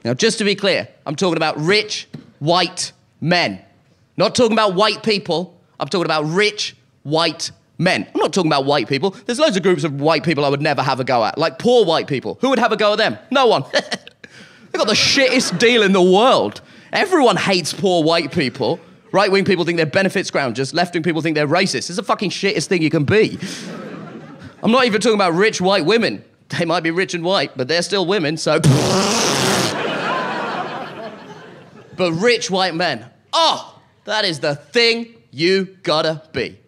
Now, just to be clear, I'm talking about rich, white men. Not talking about white people. I'm talking about rich, white men. I'm not talking about white people. There's loads of groups of white people I would never have a go at. Like poor white people. Who would have a go at them? No one. They've got the shittest deal in the world. Everyone hates poor white people. Right-wing people think they're benefit scroungers. Left-wing people think they're racist. It's the fucking shittest thing you can be. I'm not even talking about rich white women. They might be rich and white, but they're still women, so... But rich white men. Oh, that is the thing you gotta be.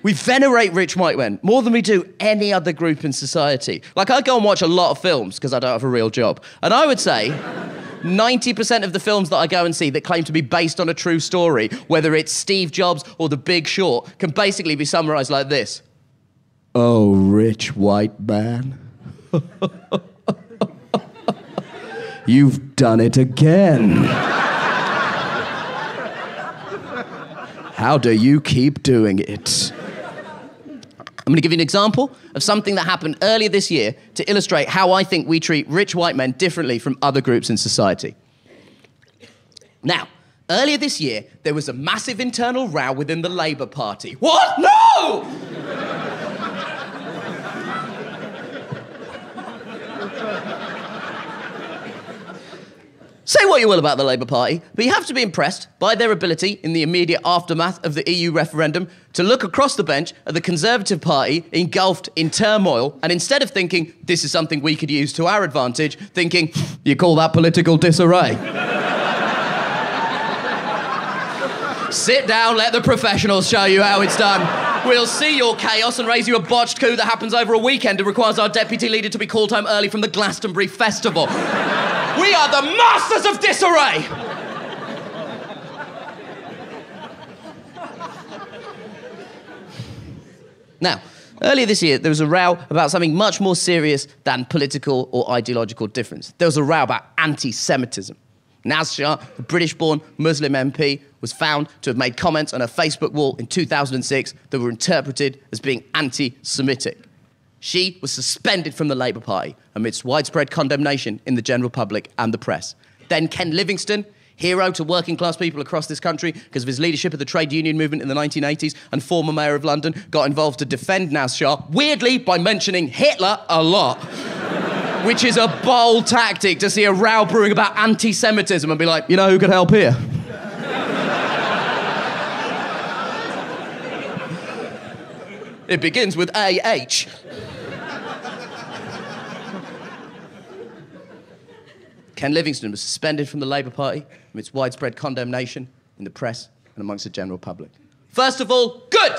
We venerate rich white men more than we do any other group in society. Like, I go and watch a lot of films because I don't have a real job. And I would say 90% of the films that I go and see that claim to be based on a true story, whether it's Steve Jobs or The Big Short, can basically be summarized like this. Oh, rich white man. You've done it again. How do you keep doing it? I'm going to give you an example of something that happened earlier this year to illustrate how I think we treat rich white men differently from other groups in society. Now, earlier this year, there was a massive internal row within the Labour Party. What? No! Say what you will about the Labour Party, but you have to be impressed by their ability in the immediate aftermath of the EU referendum to look across the bench at the Conservative Party engulfed in turmoil, and instead of thinking, this is something we could use to our advantage, thinking, you call that political disarray? Sit down, let the professionals show you how it's done. We'll see your chaos and raise you a botched coup that happens over a weekend and requires our deputy leader to be called home early from the Glastonbury Festival. We are the masters of disarray! Now, earlier this year, there was a row about something much more serious than political or ideological difference. There was a row about anti-Semitism. Naz Shah, the British-born Muslim MP, was found to have made comments on her Facebook wall in 2006 that were interpreted as being anti-Semitic. She was suspended from the Labour Party amidst widespread condemnation in the general public and the press. Then Ken Livingstone, hero to working class people across this country because of his leadership of the trade union movement in the 1980s and former mayor of London, got involved to defend Naz Shah, weirdly by mentioning Hitler a lot. Which is a bold tactic to see a row brewing about anti-Semitism and be like, you know who could help here? It begins with A-H. Ken Livingstone was suspended from the Labour Party amidst widespread condemnation in the press and amongst the general public. First of all, good!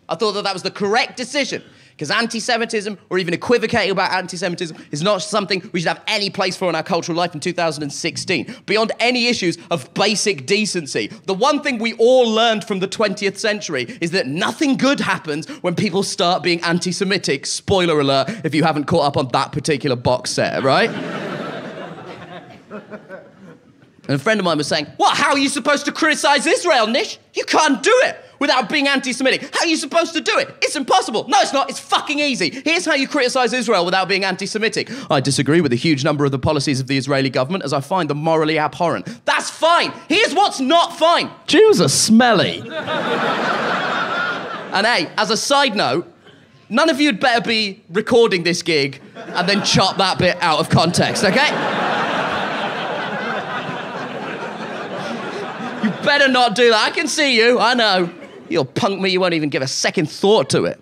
I thought that was the correct decision, because anti-Semitism, or even equivocating about anti-Semitism, is not something we should have any place for in our cultural life in 2016, beyond any issues of basic decency. The one thing we all learned from the 20th century is that nothing good happens when people start being anti-Semitic. Spoiler alert, if you haven't caught up on that particular box set, right? And a friend of mine was saying, what, how are you supposed to criticize Israel, Nish? You can't do it without being anti-Semitic. How are you supposed to do it? It's impossible. No, it's not. It's fucking easy. Here's how you criticize Israel without being anti-Semitic. I disagree with a huge number of the policies of the Israeli government as I find them morally abhorrent. That's fine. Here's what's not fine. Jews are smelly. And hey, as a side note, none of you'd better be recording this gig and then chop that bit out of context, okay? You better not do that. I can see you, I know. You'll punk me, you won't even give a second thought to it.